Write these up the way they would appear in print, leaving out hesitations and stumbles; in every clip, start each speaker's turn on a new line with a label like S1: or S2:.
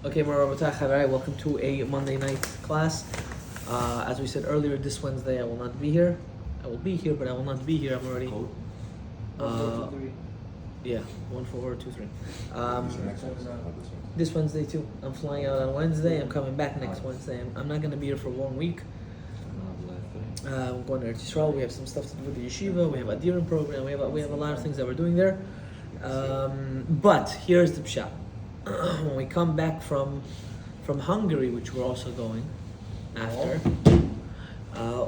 S1: Okay, welcome to a Monday night class. As we said earlier, this Wednesday I will not be here. I will be here, but I will not be here. I'm already.
S2: 1, 4, 2, 3.
S1: Yeah, 1, 4, 2, 3.
S2: Next one?
S1: This Wednesday too. I'm flying out on Wednesday. I'm coming back next Wednesday. I'm not gonna be here for 1 week. I'm going to Igeret Hateshuva. We have some stuff to do with the yeshiva. We have a Dirim program. We have a lot of things that we're doing there. But here's the pshat. When we come back from Hungary, which we're also going after,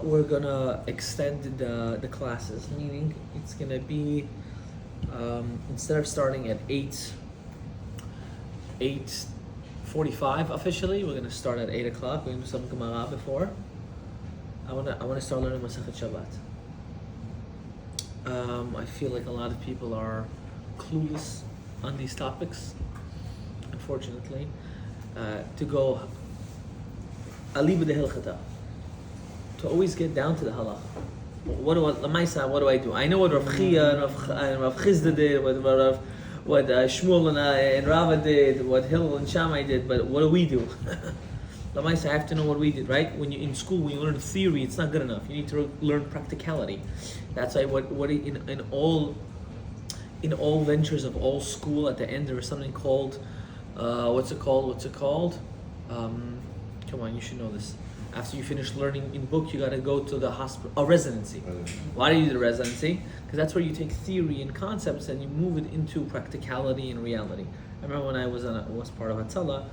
S1: we're gonna extend the classes. Meaning, it's gonna be instead of starting at 8:45 officially, we're gonna start at 8 o'clock. We're gonna do some Gemara before. I wanna start learning Masechet Shabbat. I feel like a lot of people are clueless on these topics. Unfortunately, to go aliba de hilchata, to always get down to the halacha. What do I do? I know what Rav Chia and Rav Chizda did, what Shmuel and Rava did, what Hillel and Shammai did, but what do we do? Lamaisa, I have to know what we did, right? When you in school, when you learn theory, it's not good enough. You need to learn practicality. That's why what in all ventures of all school, at the end there is something called what's it called? Come on, you should know this. After you finish learning in book, you gotta go to the hospital. A residency. Why do you do the residency? Because that's where you take theory and concepts and you move it into practicality and reality. I remember when I was part of Hatzalah,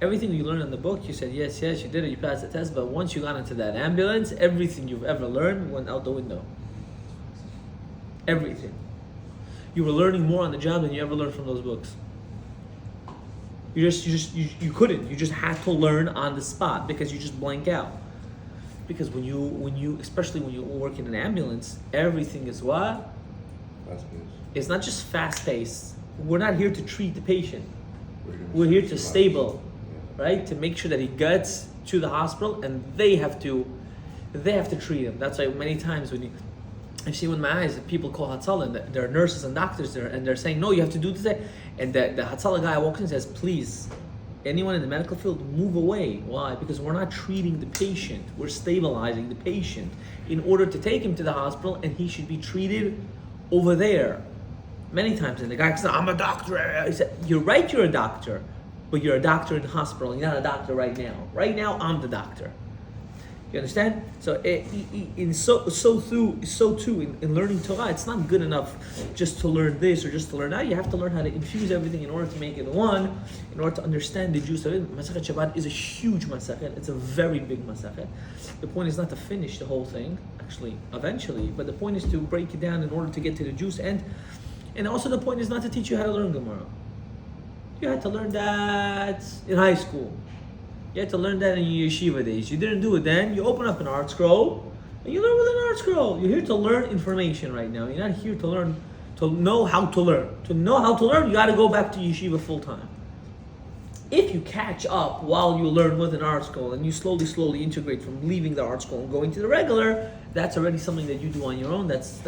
S1: everything you learned in the book, you said yes, you did it, you passed the test, but once you got into that ambulance, everything you've ever learned went out the window. Everything. You were learning more on the job than you ever learned from those books. You couldn't. You just had to learn on the spot because you just blank out. Because when you especially when you work in an ambulance, everything is what?
S2: Fast-paced.
S1: It's not just fast-paced. We're not here to treat the patient. We're here to stable, right? To make sure that he gets to the hospital, and they have to treat him. That's why many times when I've seen with my eyes that people call Hatzalah, and there are nurses and doctors there, and they're saying, no, you have to do this. And the Hatzalah guy walks in and says, please, anyone in the medical field, move away. Why? Because we're not treating the patient. We're stabilizing the patient in order to take him to the hospital, and he should be treated over there. Many times, and the guy says, I'm a doctor. I said, you're right, you're a doctor, but you're a doctor in the hospital. You're not a doctor right now. Right now, I'm the doctor. You understand? So in learning Torah, it's not good enough just to learn this or just to learn that. You have to learn how to infuse everything in order to make it one, in order to understand the juice of it. Masechet Shabbat is a huge masechet. It's a very big masechet. The point is not to finish the whole thing, actually, eventually, but the point is to break it down in order to get to the juice. And also the point is not to teach you how to learn Gemara. You had to learn that in high school. You had to learn that in your yeshiva days. You didn't do it then. You open up an art scroll and you learn with an art scroll. You're here to learn information right now. You're not here to learn, to know how to learn. To know how to learn, you got to go back to yeshiva full time. If you catch up while you learn with an art scroll and you slowly integrate from leaving the art scroll and going to the regular, that's already something that you do on your own. That's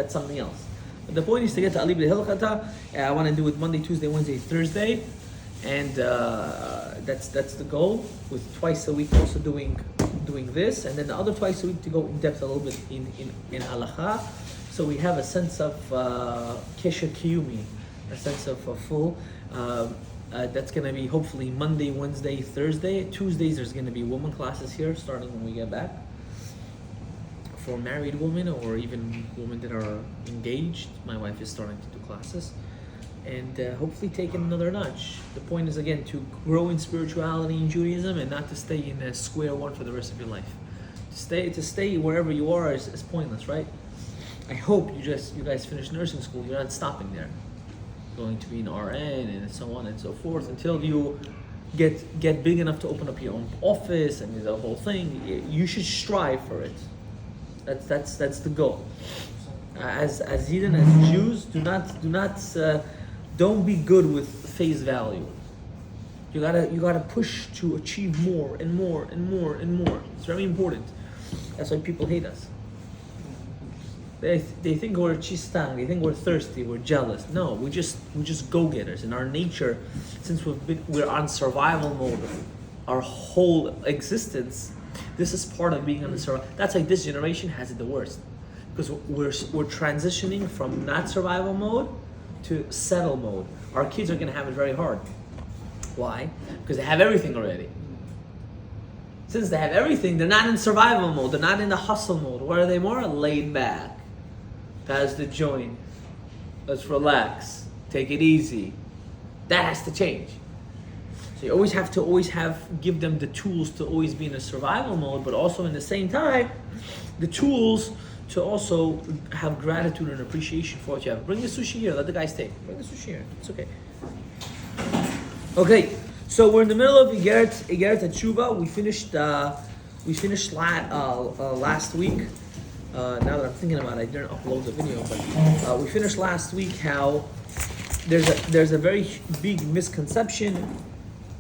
S1: something else. But the point is to get to Alib Hilchata. I want to do it Monday, Tuesday, Wednesday, Thursday. And that's the goal, with twice a week also doing this, and then the other twice a week to go in depth a little bit in halacha. So we have a sense of kesher kiyumi, a sense of a full. That's going to be hopefully Monday, Wednesday, Thursday. Tuesdays there's going to be women classes here starting when we get back. For married women or even women that are engaged, my wife is starting to do classes. And hopefully take it another notch. The point is, again, to grow in spirituality in Judaism and not to stay in a square one for the rest of your life. To stay wherever you are is pointless, right? I hope you guys finish nursing school. You're not stopping there, going to be an RN and so on and so forth until you get big enough to open up your own office and the whole thing. You should strive for it. That's the goal. As Yidden, as Jews, don't be good with face value. You gotta push to achieve more and more and more and more. It's very important. That's why people hate us. They think we're chistang. They think we're thirsty. We're jealous. No, we're just go-getters. In our nature, since we're on survival mode, our whole existence. This is part of being on the survival. That's why this generation has it the worst, because we're transitioning from not survival mode to settle mode. Our kids are going to have it very hard. Why? Because they have everything already. Since they have everything, they're not in survival mode. They're not in the hustle mode. Where are they more laid back? Pass the joint. Let's relax. Take it easy. That has to change. So you always have to give them the tools to always be in a survival mode, but also in the same time, the tools to also have gratitude and appreciation for what you have. Bring the sushi here. Let the guys take. Bring the sushi here. It's okay. Okay. So we're in the middle of Igeret Hateshuva. We finished last week. Now that I'm thinking about it, I didn't upload the video, but we finished last week how there's a very big misconception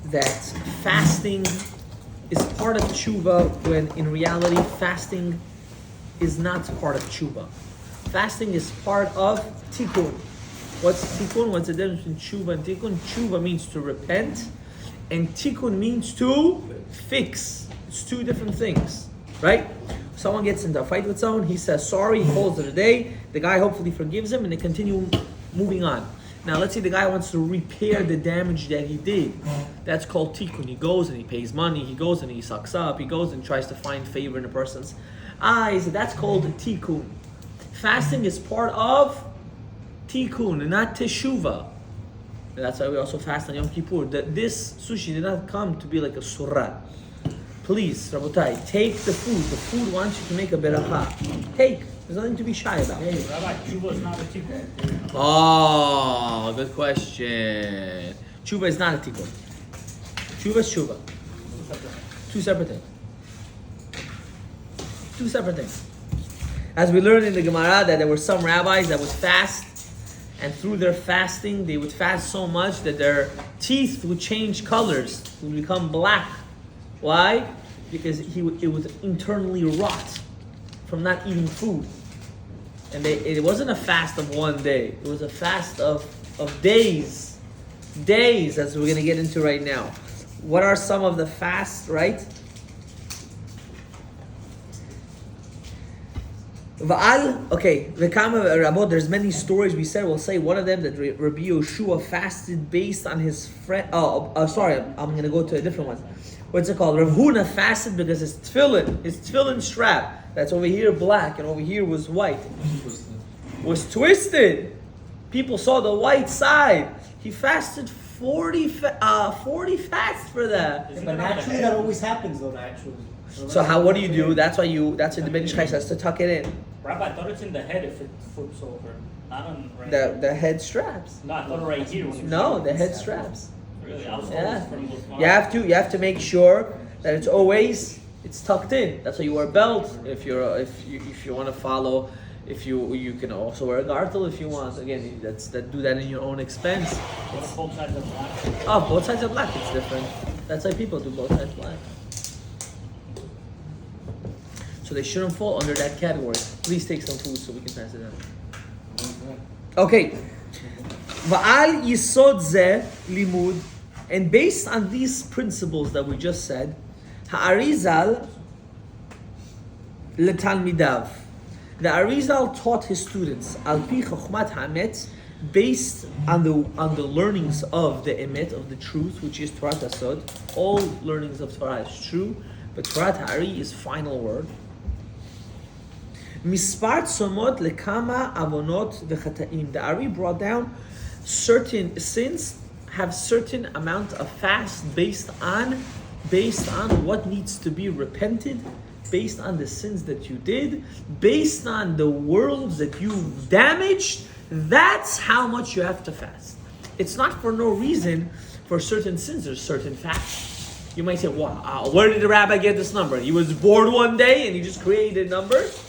S1: that fasting is part of tshuva, when in reality fasting is not part of tshuva. Fasting is part of tikkun. What's tikkun? What's the difference between tshuva and tikkun? Tshuva means to repent, and tikkun means to fix. It's two different things, right? Someone gets into a fight with someone, he says sorry, he calls it a day, the guy hopefully forgives him, and they continue moving on. Now let's say the guy wants to repair the damage that he did. That's called tikkun. He goes and he pays money, he goes and he sucks up, he goes and tries to find favor in a person's eyes. That's called tikkun. Fasting is part of tikkun and not teshuva. And that's why we also fast on Yom Kippur. This sushi did not come to be like a surah. Please, Rabotai, take the food. The food wants you to make a beracha. Take. There's nothing to be shy about.
S3: Hey, Rabbi, tshuva is not a tikkun.
S1: Oh, good question. Tshuva is not a tikkun. Tshuva is tshuva. Two separate things. Two separate things. As we learned in the Gemara that there were some rabbis that would fast, and through their fasting, they would fast so much that their teeth would change colors, would become black. Why? Because it would internally rot from not eating food. And it wasn't a fast of one day. It was a fast of days. Days, as we're going to get into right now. What are some of the fasts, right? Okay, there's many stories we said. We'll say one of them that Rabbi Yoshua fasted based on his friend. Sorry, I'm going to go to a different one. What's it called? Rav Huna fasted because his tefillin strap, that's over here black and over here was white, was twisted. People saw the white side. He fasted 40 fasts for that.
S4: Yeah, but naturally that always happens though, naturally.
S1: So what do you do? That's why the Ben Ish Chai says to tuck it in.
S3: Rabbi, I thought it's in the head if it flips over. Not on right.
S1: The head straps.
S3: No, I thought right here.
S1: No, the head straps.
S3: Really? I was
S1: Yeah.
S3: from the
S1: You have to make sure that it's tucked in. That's why you wear a belt. If you want to follow, if you can also wear a gartel if you want. Again, do that in your own expense.
S3: It's both sides of black.
S1: Oh, both sides are black. It's different. That's why people do both sides black. So they shouldn't fall under that category. Please take some food so we can pass it down. Okay. Va'al yisod zeh limud, and based on these principles that we just said, ha'arizal letalmidav. The Arizal taught his students al pi chokhmat ha'emet, based on the learnings of the emet, of the truth, which is Torah Tasod. All learnings of Torah is true, but Torah Ta'ari is final word. Mispar tzomot lekama avonot v'chataim. The Ari brought down certain sins have certain amount of fast based on what needs to be repented, based on the sins that you did, based on the worlds that you've damaged. That's how much you have to fast. It's not for no reason. For certain sins, there's certain fasts. You might say, wow, where did the rabbi get this number? He was bored one day and he just created numbers.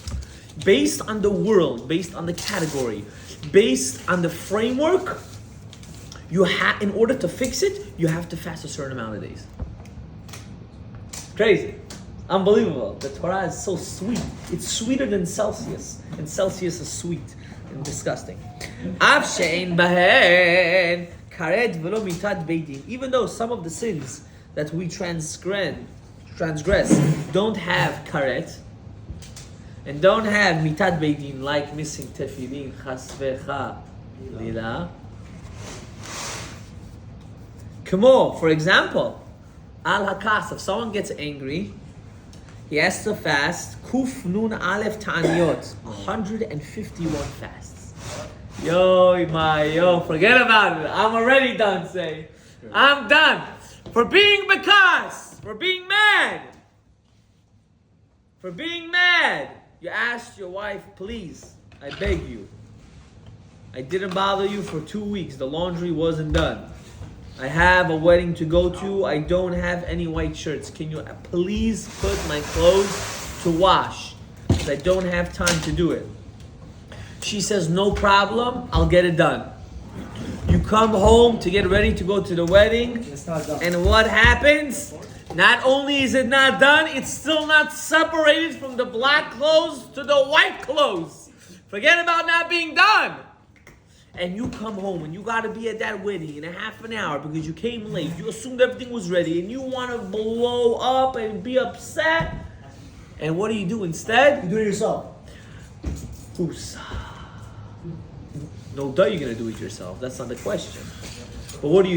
S1: Based on the world, based on the category, based on the framework, in order to fix it, you have to fast a certain amount of days. Crazy. Unbelievable. The Torah is so sweet. It's sweeter than Celsius. And Celsius is sweet and disgusting. Av she'ein bahen karet v'lo mitat beitin. Even though some of the sins that we transgress don't have karet and don't have mitat beitin, like missing tefillin, chas v'chalila. Kamo, for example, al hakas, if someone gets angry, he has to fast Kuf Nun Aleph Ta'aniyot, 151 fasts. Yo, forget about it. I'm already done saying. I'm done. For being bekas, for being mad. For being mad. You asked your wife, please, I beg you. I didn't bother you for 2 weeks. The laundry wasn't done. I have a wedding to go to. I don't have any white shirts. Can you please put my clothes to wash? Because I don't have time to do it. She says, no problem. I'll get it done. You come home to get ready to go to the wedding.
S4: It's not done.
S1: And what happens? Not only is it not done, it's still not separated from the black clothes to the white clothes. Forget about not being done. And you come home and you gotta be at that wedding in a half an hour because you came late. You assumed everything was ready and you wanna blow up and be upset. And what do instead?
S4: You do it yourself.
S1: Oops. No doubt you're gonna do it yourself. That's not the question. But what do?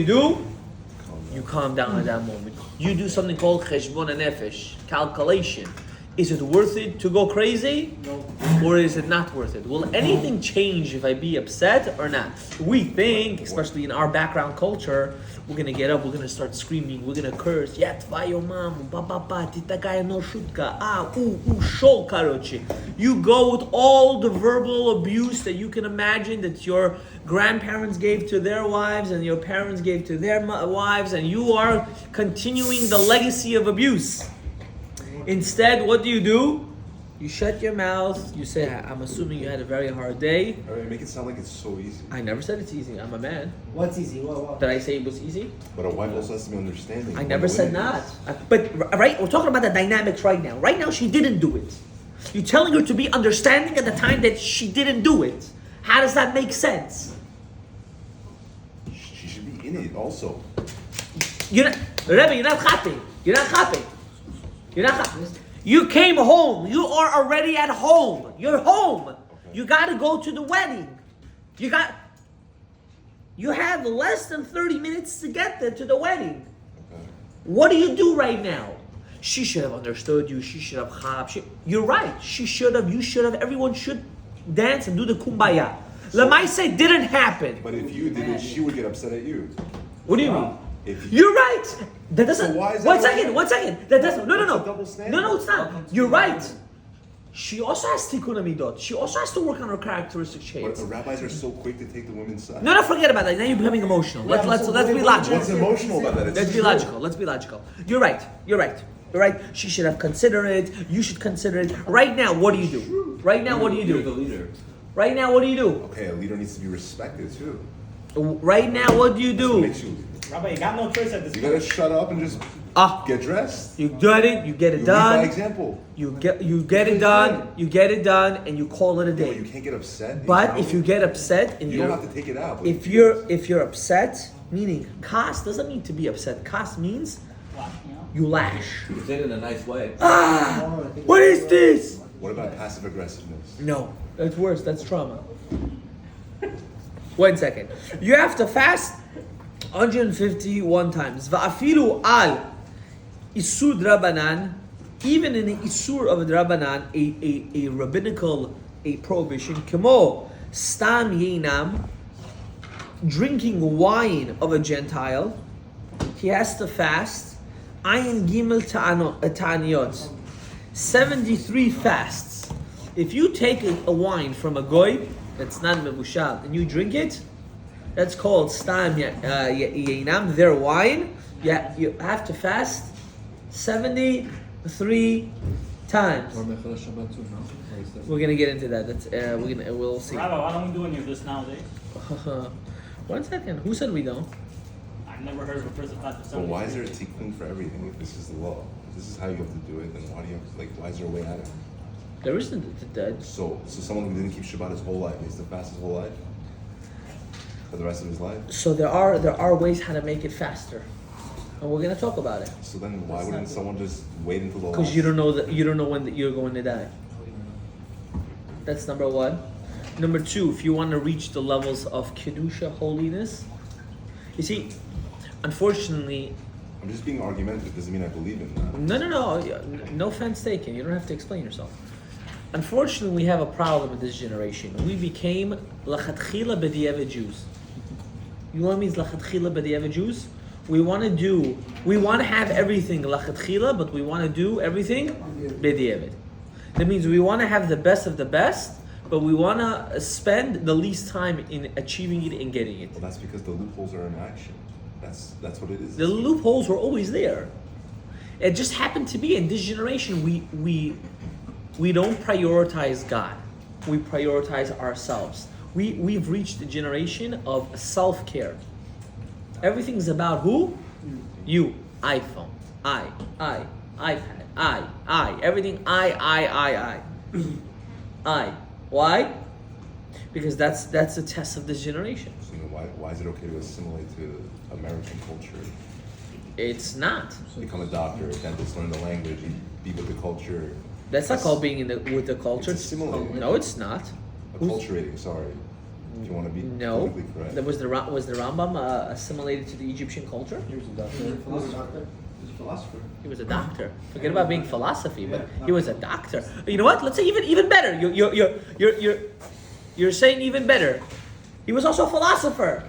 S1: You calm down at that moment. You do something called cheshbon nefesh, calculation. Is it worth it to go crazy?
S4: No.
S1: Or is it not worth it? Will anything change if I be upset or not? We think, especially in our background culture, we're gonna get up, we're gonna start screaming, we're gonna curse. Yeah, tvayo mamu, ba, tita gaya no shutka, shol karochi. You go with all the verbal abuse that you can imagine that your grandparents gave to their wives and your parents gave to their wives, and you are continuing the legacy of abuse. Instead, what do? You shut your mouth. You say, I'm assuming you had a very hard day.
S2: All right, make it sound like it's so easy.
S1: I never said it's easy. I'm a man.
S4: What's easy? What?
S1: Did I say it was easy?
S2: But a wife also has to be understanding.
S1: I never said not. But, right, we're talking about the dynamics right now. Right now, she didn't do it. You're telling her to be understanding at the time that she didn't do it. How does that make sense?
S2: She should be in it also.
S1: Rebbe, you're not chapping. You're not chapping. You came home. You are already at home. You're home. Okay. You got to go to the wedding. You have less than 30 minutes to get there to the wedding. Okay. What do you do right now? She should have understood you. She should have chapped. You're right. She should have. You should have. Everyone should dance and do the kumbaya. Lamaise didn't happen.
S2: But if you did it, she would get upset at you.
S1: What do you mean? You're right. That doesn't.
S2: So why is
S1: one
S2: that
S1: second. That doesn't. No.
S2: Double standard.
S1: No, it's not. You're right. She also has tikkun amidot. She also has to work on her characteristic
S2: But
S1: traits.
S2: the rabbis are so quick to take the women's side.
S1: No, forget about that. Now you're becoming emotional. Let's be logical.
S2: What's emotional about that?
S1: Let's be logical. You're right. She should have considered it. You should consider it. Right now, what do you do? Right now, what do you do?
S2: You're the leader.
S1: Right now, what do you do?
S2: Okay, a leader needs to be respected too.
S1: Right now, what do you
S2: That's what
S1: do?
S2: makes you a leader.
S3: Rabbi, you got no choice at this
S2: You
S3: point.
S2: gotta shut up and just get dressed.
S1: You get it. You get it
S2: You lead
S1: done.
S2: by example.
S1: You get it done. You get it done, and you call it a
S2: Yeah, but
S1: day.
S2: you can't get upset.
S1: But if you get upset and
S2: you don't have to take it out. But
S1: if you're upset, meaning kas doesn't mean to be upset. Kas means you lash.
S5: You did it in a nice way.
S1: What is this?
S2: What about passive aggressiveness?
S1: No, that's worse. That's trauma. 1 second. You have to fast 151 times. Va'afilu al isur drabanan, even in the isur of drabanan, a rabbinical prohibition. Kemo stam yinam, drinking wine of a Gentile, he has to fast. Ayin gimel ta'aniyot, 73 fasts. If you take a wine from a goy that's not mebushal and you drink it, that's called stam yinam, their wine. Yeah, you have to fast 73 times.
S5: Or Mechel Shabbat too, no? Or is that-
S1: We're gonna get into that. We'll see.
S3: Rabbi, why don't we do any of this nowadays?
S1: 1 second. Who said we don't?
S3: I I've never heard of a person fast for
S2: But
S3: something.
S2: why is there a tikkun for everything if this is the law? If this is how you have to do it, then why do you have to, why is there a way out of it?
S1: There isn't that.
S2: So someone who didn't keep Shabbat his whole life needs to fast his whole life? For the rest of his life?
S1: So there are ways how to make it faster, and we're gonna talk about it.
S2: So then why wouldn't someone just wait until the last?
S1: Because you don't know when you're going to die. That's number one. Number two, if you want to reach the levels of kedusha, holiness, you see, unfortunately,
S2: I'm just being argumentative. Doesn't mean I believe in that.
S1: no offense taken. You don't have to explain yourself. Unfortunately, we have a problem in this generation. We became lachatchila b'diavad Jews. You know what means lachatchila b'diavad Jews? We want to have everything lachatchila, but we want to do everything b'diavad. That means we want to have the best of the best, but we want to spend the least time in achieving it and getting it.
S2: Well, that's because the loopholes are in action. That's what it is.
S1: The loopholes were always there. It just happened to be in this generation we don't prioritize God. We prioritize ourselves. We've reached a generation of self-care. Everything's about who? You. iPhone. iPad. I. Everything I. I. Why? Because that's the test of this generation.
S2: So, why is it okay to assimilate to American culture?
S1: It's not.
S2: Become a doctor, a dentist, learn the language, be with the culture.
S1: That's not called being with the culture.
S2: It's assimilating.
S1: No, it's not.
S2: Acculturating, sorry. If you want to be
S1: No.
S2: politically correct.
S1: Was the Rambam assimilated to the Egyptian culture?
S5: He was a doctor. He was a philosopher.
S1: He was a doctor. Forget about being philosophy, but he was a doctor. You know what? Let's say even better. You're saying even better. He was also a philosopher.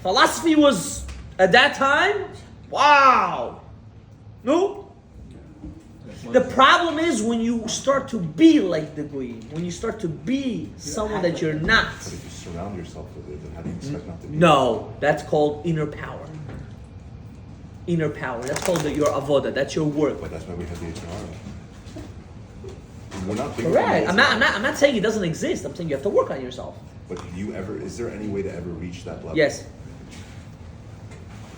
S1: Philosophy was at that time. Wow. No. The problem is when you start to be like the Goyim, when you start to be someone that you're not.
S2: But if you surround yourself with it, then how do you expect not to be?
S1: No, that's called inner power. Inner power. That's called your avoda. That's your work.
S2: But that's why we have the HR. We're not big
S1: Correct.
S2: on
S1: I'm not saying it doesn't exist. I'm saying you have to work on yourself.
S2: But is there any way to ever reach that level?
S1: Yes.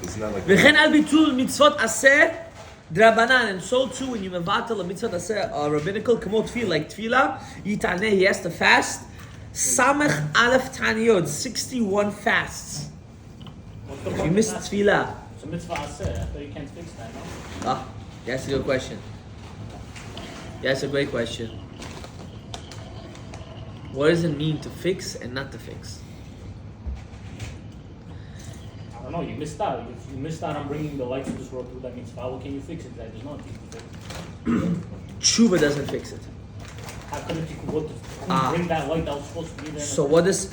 S2: Isn't that like
S1: וכן על ביטול מצוות עשה דרבנן, and so too when you mevatel a mitzvot עשה rabbinical כמו תפילה, like תפילה, יתענה, he has to fast, סמך אלף תעניות, 61 fasts. If you miss תפילה.
S3: It's a mitzvah aseh. I thought you can't fix that, no?
S1: Ah, that's a good question. That's a great question. What does it mean to fix and not to fix?
S3: I don't know. You missed out. If you missed out on bringing the light of this world through that mitzvah, how can you fix it? There's nothing to fix.
S1: Tshuva doesn't fix it.
S3: How could it bring that light that was supposed to be there?
S1: So what does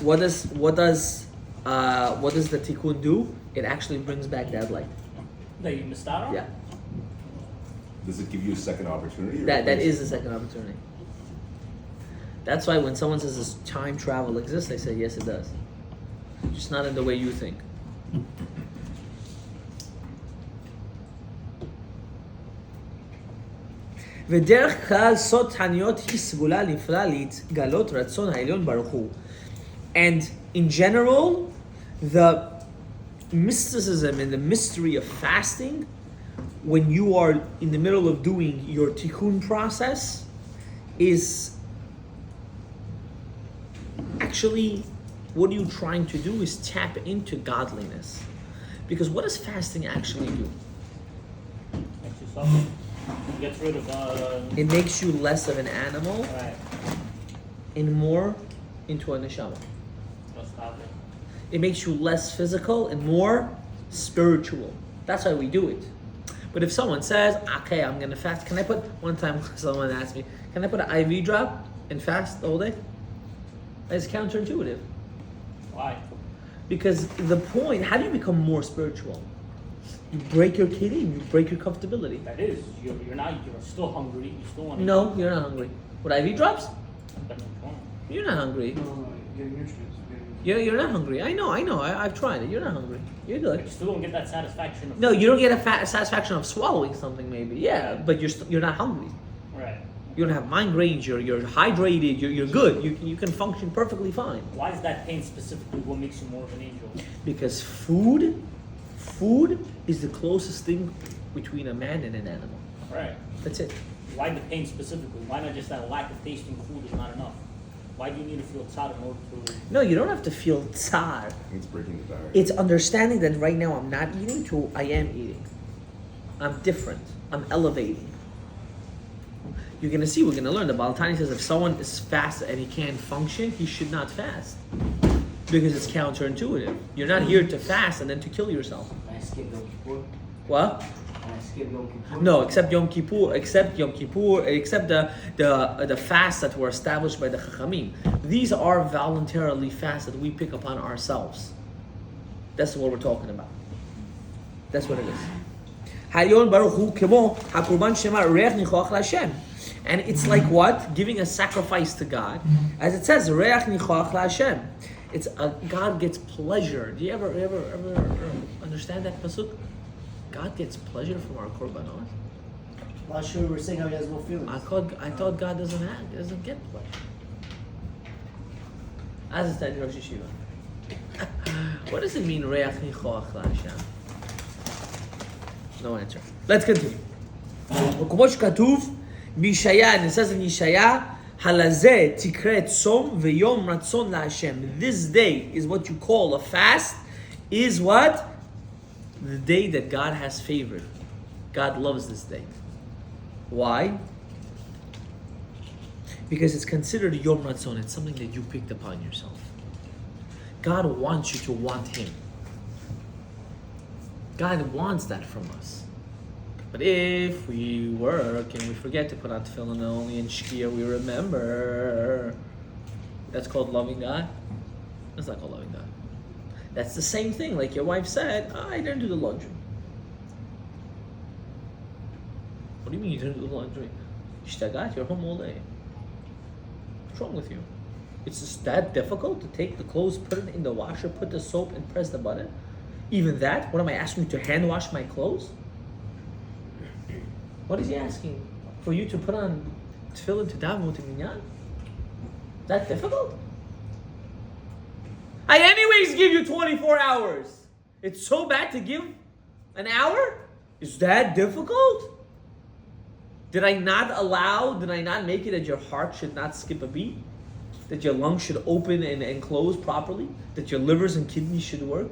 S1: the tikkun do? It actually brings back that light.
S3: That you missed out on?
S1: Yeah.
S2: Does it give you a second opportunity? Or
S1: That is the second opportunity. That's why when someone says this time travel exists, I say yes, it does. Just not in the way you think. ודרך כלל סוד תעניות היא סגולה נפלאה להתגלות רצון העליון ברוך הוא. And in general, the mysticism and the mystery of fasting, when you are in the middle of doing your tikkun process, is actually what are you trying to do is tap into godliness. Because what does fasting actually do?
S3: Makes you suffer. It gets rid of
S1: It makes you less of an animal
S3: right.
S1: and more into a neshama.
S3: Let's stop it.
S1: It makes you less physical and more spiritual. That's why we do it. But if someone says, okay, I'm gonna fast, can I put, one time someone asked me, can I put an IV drop and fast all day? It's counterintuitive.
S3: Why?
S1: Because the point, how do you become more spiritual? You break your kelim, you break your comfortability.
S3: That is, you're still hungry. You still want to.
S1: No, you're not hungry. With IV drops?
S3: But
S1: You're not hungry.
S5: Getting nutrients.
S1: You're not hungry. I know. I've tried it. You're not hungry. You're good.
S3: you still don't get that satisfaction. Of
S1: No, you don't get a satisfaction of swallowing something, maybe. Yeah, but you're not hungry.
S3: Right.
S1: You don't have migraines. You're hydrated. You're good. You can function perfectly fine.
S3: Why is that pain specifically what makes you more of an angel?
S1: Because food Food is the closest thing between a man and an animal.
S3: Right.
S1: That's it.
S3: Why the pain specifically? Why not just that lack of tasting food is not enough? Why do you need to feel tzad in order to...
S1: No, you don't have to feel tzar.
S2: It's breaking the barrier.
S1: It's understanding that right now I'm not eating to I am eating. I'm different. I'm elevating. You're gonna see, we're gonna learn. The Baal Tani says if someone is fast and he can't function, he should not fast. Because it's counterintuitive. You're not here to fast and then to kill yourself.
S6: Can I skip Yom Kippur?
S1: What?
S6: Can I skip Yom Kippur?
S1: No, except Yom Kippur, except the fasts that were established by the Chachamim. These are voluntarily fasts that we pick upon ourselves. That's what we're talking about. That's what it is. Hayon Baruch Hu Kemo HaKurban Shema Reach Nichoach LaHashem. And it's like what? Giving a sacrifice to God. As it says, Reach Nichoach LaHashem. It's God gets pleasure. Do you ever understand that pasuk? God gets pleasure from our korbanot.
S4: Last year we were saying how he has no feelings.
S1: I thought God doesn't get pleasure. As it's said in Rosh Yeshiva. What does it mean, Reach Nichoach LaHashem? No answer. Let's continue. וכמו שכתוב בישעיה, and it says in Yeshaya, halazeh tikret tzom v'yom ratzon laHashem. This day is what you call a fast, is what? The day that God has favored. God loves this day. Why? Because it's considered yom ratzon. It's something that you picked upon yourself. God wants you to want Him. God wants that from us. But if we work and we forget to put on tefillin only in Shkia, we remember. That's called loving God? That's not called loving God. That's the same thing. Like your wife said, I didn't do the laundry. What do you mean you didn't do the laundry? Ishtagat, you're home all day. What's wrong with you? It's just that difficult to take the clothes, put it in the washer, put the soap, and press the button? Even that? What am I asking you to hand wash my clothes? What is he asking? For you to put on tefillin to daven to minyan? That difficult? I anyways give you 24 hours. It's so bad to give an hour? Is that difficult? Did I not make it that your heart should not skip a beat? That your lungs should open and close properly? That your livers and kidneys should work?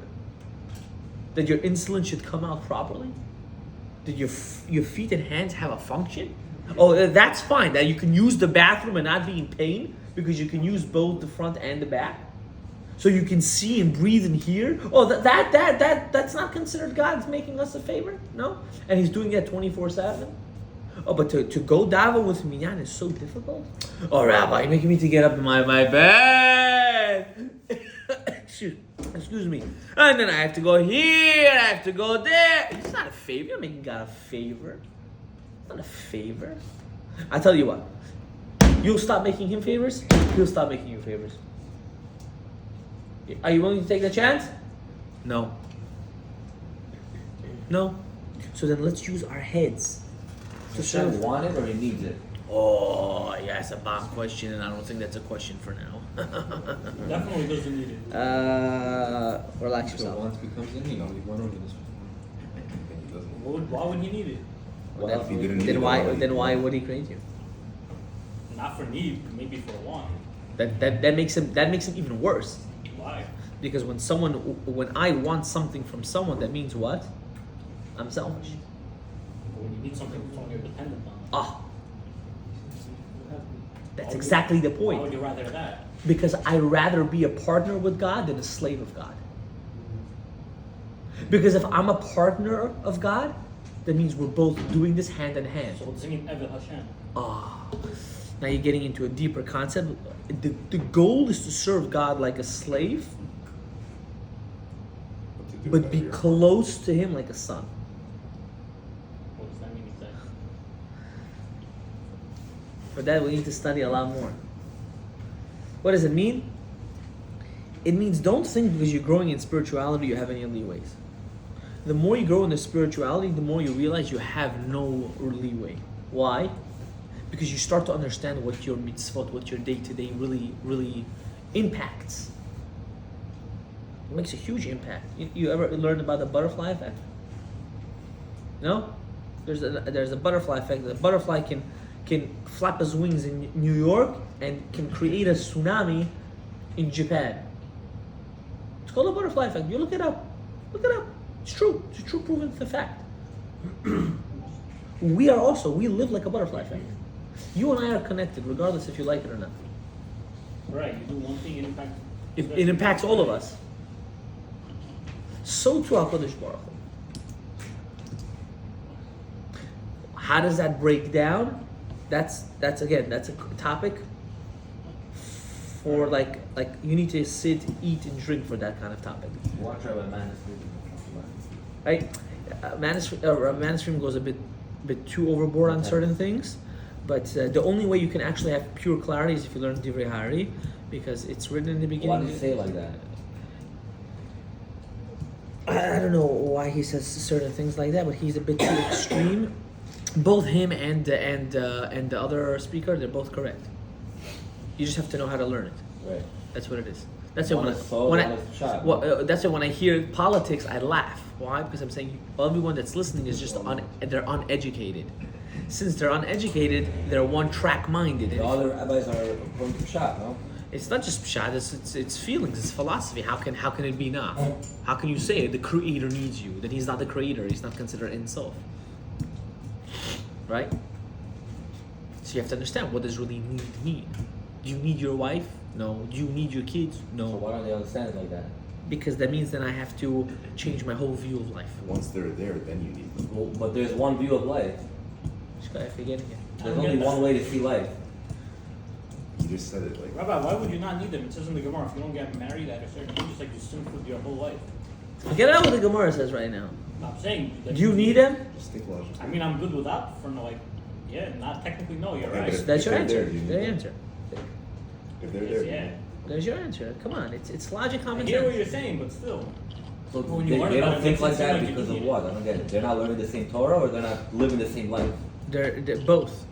S1: That your insulin should come out properly? That your feet and hands have a function? Oh, that's fine. That you can use the bathroom and not be in pain because you can use both the front and the back. So you can see and breathe and hear. Oh, that's not considered God's making us a favor? No? And He's doing that 24/7? Oh, but to go daven with minyan is so difficult? Oh, Rabbi, you're making me to get up in my bed. Excuse me. And then I have to go here, I have to go there. It's not a favor. You're making God a favor. It's not a favor. I tell you what. You'll stop making Him favors, He'll stop making you favors. Are you willing to take the chance? No. No. So then let's use our heads to serve.
S6: Want it or he needs it?
S1: Oh, yeah, it's a bomb question, and I don't think that's a question for now.
S3: Definitely doesn't need it.
S1: Relax
S6: So
S1: yourself.
S6: once becomes in, he went over this.
S3: Why would he need it?
S2: Well, if he didn't need
S1: Then
S2: it
S1: why?
S2: already.
S1: Then why would He create you?
S3: Not for need, maybe for a want.
S1: That makes him even worse.
S3: Why?
S1: Because when I want something from someone, that means what? I'm selfish.
S3: When you need something from someone you're dependent on.
S1: Ah. That's exactly the
S3: Why would
S1: point.
S3: you rather that?
S1: Because I'd rather be a partner with God than a slave of God. Because if I'm a partner of God, that means we're both doing this hand in hand.
S3: So what's the mean Eved Hashem?
S1: Ah. Now you're getting into a deeper concept. The goal is to serve God like a slave,
S2: What to do
S1: but
S2: with
S1: be
S2: that?
S1: close to Him like a son.
S3: What does that mean exactly?
S1: For that, we need to study a lot more. What does it mean? It means don't think because you're growing in spirituality you have any leeways. The more you grow in the spirituality, the more you realize you have no leeway. Why? Because you start to understand what your mitzvot, what your day-to-day really impacts. It makes a huge impact. You ever learn about the butterfly effect? No? There's a butterfly effect. The butterfly can flap his wings in New York and can create a tsunami in Japan. It's called a butterfly effect. You look it up. Look it up. It's true. It's a true proven fact. We live like a butterfly effect. You and I are connected regardless if you like it or not.
S3: Right, you do one thing, it impacts.
S1: It impacts all of us. So too HaKadosh Baruch Hu. How does that break down? That's a topic for like you need to sit, eat, and drink for that kind of topic.
S6: Watch out about man.
S1: Right? Manuscript goes a bit too overboard on certain things, but the only way you can actually have pure clarity is if you learn Divrei Hari, because it's written in the beginning.
S6: Why does he say it like that?
S1: I don't know why he says certain things like that, but he's a bit too extreme. Both him and the other speaker, they're both correct. You just have to know how to learn it.
S6: Right.
S1: That's what it is. That's it.
S6: One is soul, one is shot.
S1: That's why when I hear politics, I laugh. Why? Because I'm saying everyone that's listening is just they're uneducated. Since they're uneducated, they're one-track minded.
S6: The other rabbis are going to shot, no?
S1: It's not just pshat. It's feelings. It's philosophy. How can it be not? How can you say the creator needs you? That he's not the creator. He's not considered in self. Right? So you have to understand, what does really need mean? Do you need your wife? No. Do you need your kids?
S6: So
S1: No.
S6: why don't they understand it like that?
S1: Because that means then I have to change my whole view of life.
S2: Once they're there, then you need them.
S6: Well, but there's one view of life.
S1: Just gotta forget it.
S6: There's only one way to see life.
S2: You just said it like.
S3: Rabbi, why would you not need them? It says in the Gemara, if you don't get married at a certain age, it's like you sin for your whole life.
S1: Forget out what the Gemara says right now.
S3: I'm saying.
S1: Do you need them?
S2: Just think logically.
S3: I mean, I'm good without, for no, like, yeah, not technically, no, you're
S2: Okay,
S3: right.
S2: but
S1: That's your
S2: if they're
S1: answer.
S2: there, you need
S1: Their
S2: them.
S1: answer.
S2: If they're
S3: Yes,
S2: there,
S3: yeah.
S1: There's your answer. Come on, it's logic,
S3: I
S1: common
S3: hear what
S1: sense.
S3: you're saying, but still.
S6: So
S3: When you
S6: they
S3: learn about
S6: don't
S3: it,
S6: think
S3: it
S6: like
S3: makes it
S6: that
S3: seem like
S6: because
S3: you
S6: of
S3: need
S6: what? I don't get it. They're not learning the same Torah, or they're not living the same life?
S1: They're both.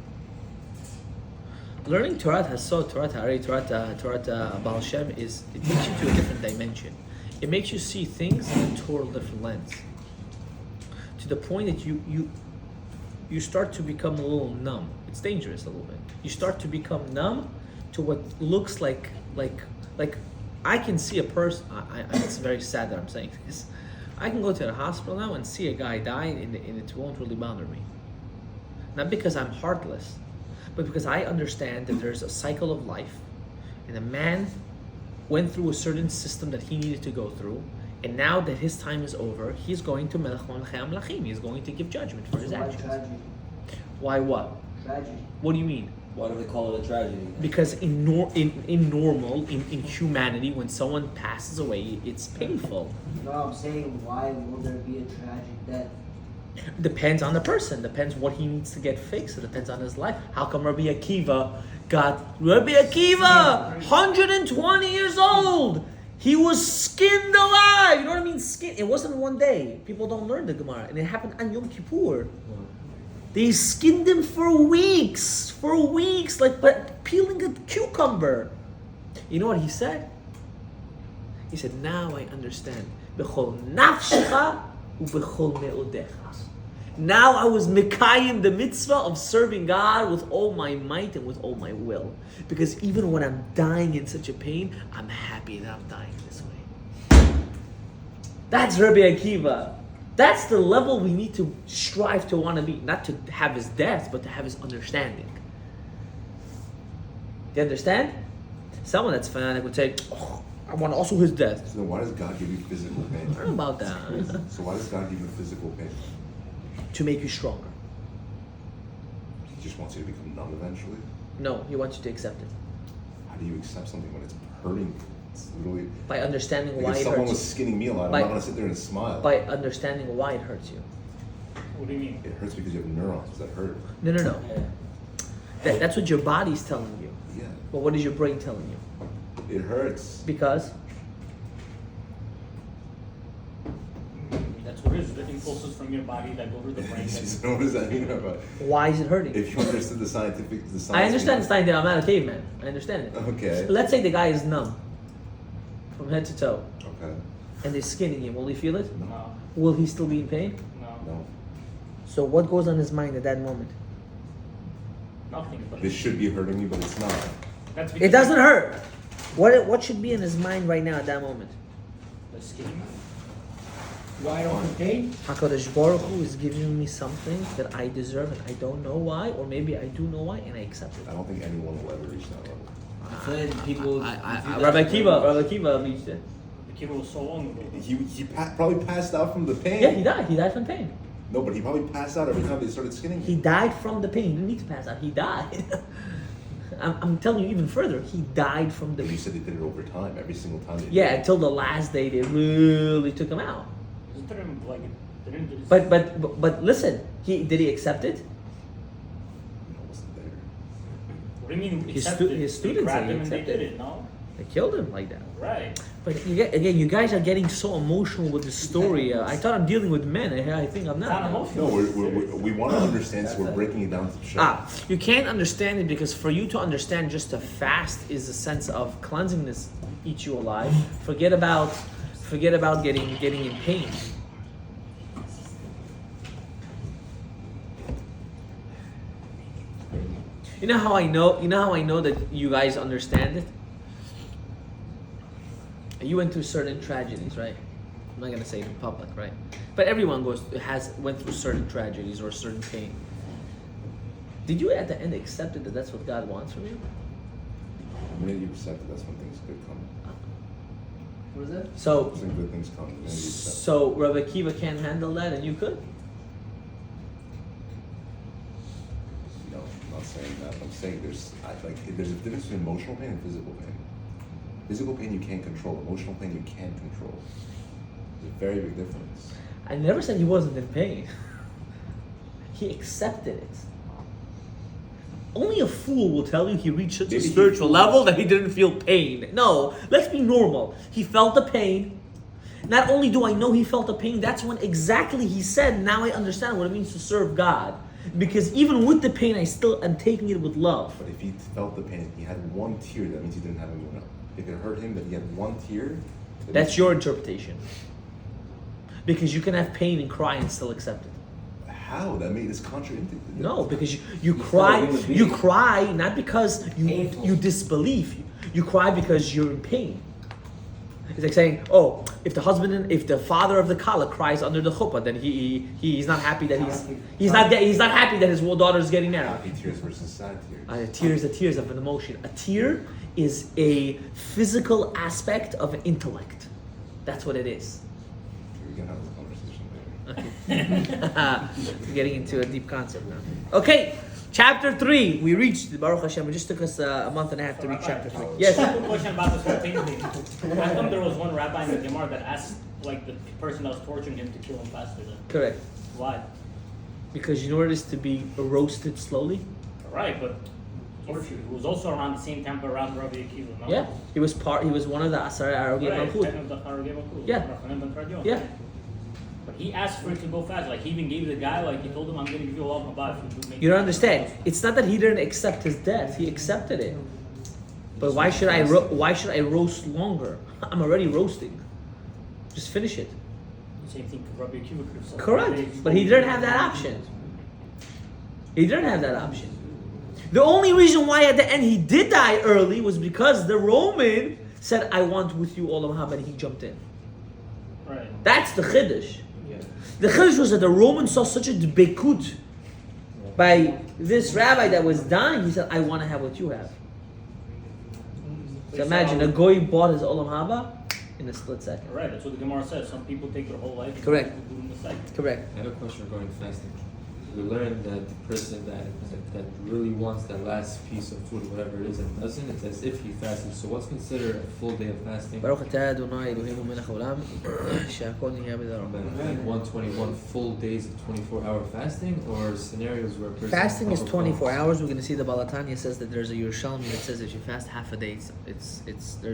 S1: Learning Torah Hasod, Torah Hari, Torah Baal Shem it takes you to a different dimension. It makes you see things in a total different lens. To the point that you start to become a little numb. It's dangerous a little bit. You start to become numb to what looks like I can see a person. It's very sad that I'm saying this. I can go to the hospital now and see a guy die, and it won't really bother me. Not because I'm heartless, but because I understand that there's a cycle of life, and a man went through a certain system that he needed to go through, and now that his time is over, he's going to Melech Malachei Amlachim. He's going to give judgment for his
S4: Why
S1: actions.
S4: tragedy?
S1: Why what?
S4: Tragedy.
S1: What do you mean?
S6: Why do they call it a tragedy?
S1: Because in humanity, when someone passes away, it's painful.
S4: No, I'm saying, why will there be a tragic death?
S1: Depends on the person. Depends what he needs to get fixed. It depends on his life. How come Rabbi Akiva, 120 years old, he was skinned alive. You know what I mean? Skin. It wasn't one day. People don't learn the Gemara, and it happened on Yom Kippur. They skinned him for weeks, like but peeling a cucumber. You know what he said? He said, "Now I understand. B'chol nafshecha u'b'chol me'odecha." Now I was mekayim the mitzvah of serving God with all my might and with all my will. Because even when I'm dying in such a pain, I'm happy that I'm dying this way. That's Rabbi Akiva. That's the level we need to strive to want to be. Not to have his death, but to have his understanding. Do you understand? Someone that's fanatic would say, "Oh, I want also his death."
S2: So then why does God give you physical pain?
S1: I don't know about that.
S2: So why does God give you physical pain?
S1: To make you stronger.
S2: He just wants you to become numb eventually?
S1: No, he wants you to accept it.
S2: How do you accept something when it's hurting you? It's literally...
S1: By understanding
S2: Like
S1: why
S2: if
S1: it
S2: someone
S1: hurts
S2: was skinning me alive,
S1: By-
S2: I'm not going to sit there and smile.
S1: By understanding why it hurts you.
S3: What do you mean?
S2: It hurts because you have neurons that hurt.
S1: No.
S6: Yeah.
S1: That's what your body's telling you.
S2: Yeah.
S1: But what is your brain telling you?
S2: It hurts.
S1: Because
S3: That's what it is. The impulses from your body that go to the brain.
S2: So what does that mean about?
S1: why is it hurting?
S2: If you understood the science.
S1: I understand it's not I'm not a caveman. I understand it.
S2: Okay.
S1: Let's say the guy is numb from head to toe.
S2: Okay.
S1: and they're skinning him, will he feel it?
S3: No.
S1: Will he still be in pain?
S3: No.
S2: No.
S1: So what goes on his mind at that moment?
S3: Nothing. But
S2: This should be hurting me, but it's not.
S3: that's
S1: It
S3: because
S1: doesn't hurt. What should be in his mind right now at that moment?
S3: the skin.
S4: Why don't you pain?
S1: HaKadosh Baruch Hu is giving me something that I deserve and I don't know why, or maybe I do know why and I accept it.
S2: I don't think anyone will ever reach that level.
S4: So then people. do that
S1: Rabbi
S4: for
S1: Kiva reached it.
S3: The kid was so long ago.
S2: He probably passed out from the pain.
S1: Yeah, he died. He died from pain.
S2: No, but he probably passed out every time they started skinning
S1: He
S2: him.
S1: died from the pain. He didn't need to pass out. He died. I'm telling you even further. He died from the
S2: But you
S1: pain.
S2: said they did it over time, every single time. They did
S1: Yeah,
S2: it.
S1: until the last day they really took him out.
S3: Isn't there like they didn't do this?
S1: But listen, did he accept it?
S2: I wasn't there.
S3: What do you mean?
S1: His
S3: accepted?
S1: his
S3: They
S1: students
S3: grabbed
S1: said he
S3: him and they
S1: accepted
S3: did
S1: it.
S3: it. No.
S1: They killed him like that.
S3: Right.
S1: But you guys are getting so emotional with the story. I thought I'm dealing with men. I think I'm
S3: It's not
S1: not.
S3: emotional.
S2: No, we want to understand, so we're breaking it down to show.
S1: You can't understand it because for you to understand just a fast is a sense of cleansingness eats you alive. Forget about getting in pain. You know how I know that you guys understand it? You went through certain tragedies, right? I'm not gonna say it in public, right? But everyone went through certain tragedies or certain pain. Did you at the end accept it that that's what God wants from you?
S2: The minute you accept it, that's when things good come.
S4: What is that?
S1: So
S2: That's when good things come. The minute you accept it.
S1: So Rabbi Kiva can't handle that, and you could.
S2: No, I'm not saying that. I'm saying there's a difference between emotional pain and physical pain. Physical pain you can't control. Emotional pain you can control. There's a very big difference.
S1: I never said he wasn't in pain. He accepted it. Only a fool will tell you he reached such a
S2: Maybe he
S1: spiritual
S2: feels-
S1: level that he didn't feel pain. No, let's be normal. He felt the pain. Not only do I know he felt the pain, that's when exactly he said, now I understand what it means to serve God. Because even with the pain, I still am taking it with love.
S2: But if he felt the pain, he had one tear, that means he didn't have anyone else. If it hurt him that he had one tear, that
S1: That's
S2: means-
S1: your interpretation. Because you can have pain and cry and still accept it.
S2: How? That made this contradictory.
S1: No, because you
S6: You're
S1: cry.
S6: still a human
S1: You
S6: being.
S1: cry not because
S4: Painful.
S1: you disbelieve. You cry because you're in pain. It's like saying, oh, if the father of the kala cries under the chuppah, then he's not happy that he's not happy that his daughter is getting married.
S2: Happy tears versus sad tears.
S1: Tears are tears of an emotion. A tear is a physical aspect of intellect. That's what it is.
S2: We can have this conversation later.
S1: We're getting into a deep concept now. Okay, chapter 3. We reached Baruch Hashem. It just took us a month and a half to reach chapter 3. Yes.
S3: Simple question about this whole pain thing. How come there was one rabbi in the Gemara that asked like the person that was torturing him to kill him faster? Then
S1: Correct.
S3: why?
S1: Because you know this to be roasted slowly.
S3: Right, but it was also around the same time around Rabbi Akiva. No?
S1: Yeah. He was one of the Asar Arogim
S3: Right,
S1: Malchut.
S3: kind of the Haragim Malchut.
S1: Yeah.
S3: Rachanan ben Kardion.
S1: Yeah.
S3: But he asked for it to go fast. Like he even gave the guy, like he told him, "I'm going to give you all my life."
S1: You don't understand. It's not that he didn't accept his death. He accepted it. But why should I roast longer? I'm already roasting. Just finish it.
S3: Same thing. Rabbi Akiva could have said.
S1: Correct. But he didn't have that option. He didn't have that option. The only reason why at the end he did die early was because the Roman said, I want with you all of Hab, and he jumped in.
S3: Right.
S1: That's the Chiddush. The Chiddush was that the Romans saw such a debekut by this rabbi that was dying. He said, I want to have what you have. So imagine, a goy bought his olam haba in a split second.
S3: Right. That's what the Gemara says. Some people take their whole life. and
S1: Correct.
S3: some people do it in a second.
S1: Correct.
S7: I have a question regarding fasting. We learned that the person that really wants that last piece of food, whatever it is, and doesn't, it's as if he fasted. So what's considered a full day of fasting?
S1: Baruch atah Adonai Eloheinu melech haolam, she'akol nihya b'daro.
S7: Like 121 full days of 24-hour fasting, or scenarios where a person
S1: Fasting is 24
S7: overcomes?
S1: hours. We're going to see the Balatanya says that there's a Yerushalmi that says if you fast half a day,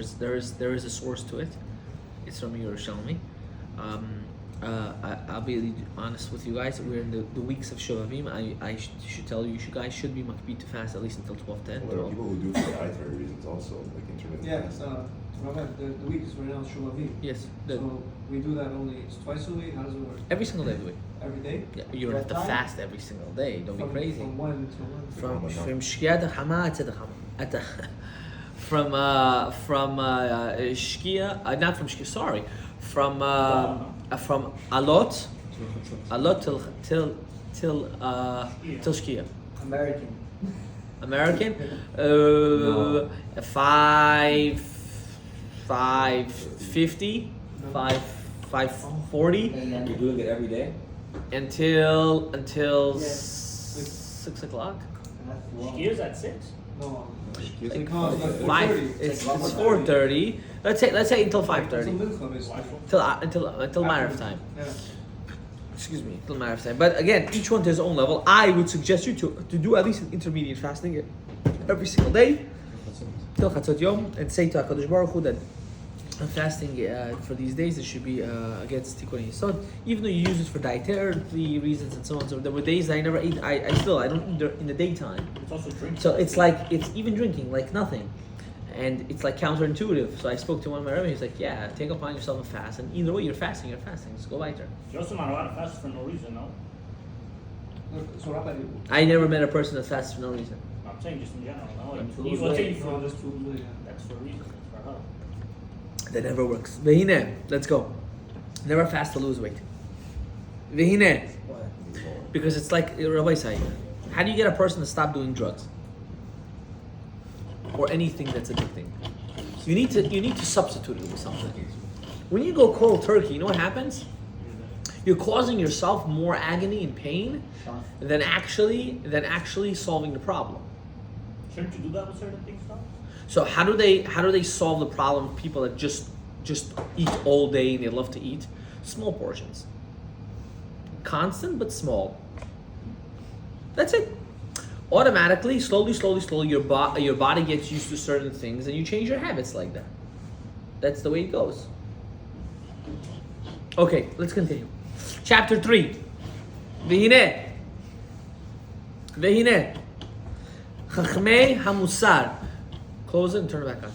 S1: there is a source to it. It's from Yerushalmi. I'll be honest with you guys. We're in the weeks of Shovavim. I should tell you, you guys should be makbid to fast at least until 12:10.
S2: Well, there are people who do it for dietary reasons also, like intermittent
S5: Yeah,
S2: fasting.
S5: Rabbi, the week is right now Shulavim.
S1: Yes.
S5: So we do that only twice a week. How does it work?
S1: Every single day of the week.
S5: Every day?
S1: Yeah, you don't have to
S5: What time?
S1: fast every single day. Don't be crazy.
S5: From when to when?
S1: From Shkia to Hama to the Hama. From Shkia, not from Shkia. Sorry, from Alot till Shkia.
S4: American.
S1: American.
S6: No.
S1: 5:50, 5:40
S6: You're doing it every day?
S1: until
S4: Yeah.
S1: 6 o'clock.
S4: That's long.
S3: Skiers at 6?
S5: No.
S1: Like
S5: No, it's like
S1: 5.
S5: 4:30.
S1: It's 4:30. Let's say until
S5: It's a
S1: 5:30.
S5: mincha, basically.
S1: Until matter of time.
S5: Yeah.
S1: Excuse me, till matter of time. But again, each one to his own level. I would suggest you to do at least an intermediate fasting every single day till Chatzot Yom, and say to HaKadosh Baruch Hu that I'm fasting for these days. It should be against Tikkun Yisod, even though you use it for dietary reasons and so on. So there were days I never ate. I don't eat in the daytime.
S3: It's also drinking.
S1: So it's like, it's even drinking like nothing. And it's like counterintuitive. So I spoke to one of my rabbis. He's like, yeah, take upon yourself a fast. And either way, you're fasting. Just go weiter.
S3: You're also not allowed to fast for no reason, no?
S5: Look, so Rabbi,
S1: I never met a person that fasts for no reason.
S3: I'm saying just in general, no?
S4: To
S3: Like,
S4: lose
S3: let's say
S4: weight.
S3: you
S5: no,
S3: for
S5: just too late.
S3: that's for a reason, it's for her.
S1: That never works. Vehine, let's go. Never fast to lose weight. Vehine. Because it's like Rabbi Sai. How do you get a person to stop doing drugs? Or anything that's addicting? You need to substitute it with something. When you go cold turkey, you know what happens? You're causing yourself more agony and pain than actually solving the problem.
S3: Shouldn't you do that with certain things, though?
S1: So how do they solve the problem of people that just eat all day and they love to eat? Small portions. Constant but small. That's it. Automatically, slowly, your body gets used to certain things and you change your habits like that. That's the way it goes. Okay, let's continue. Chapter 3. Vehine. Chachmei hamusar. Close it and turn it back on.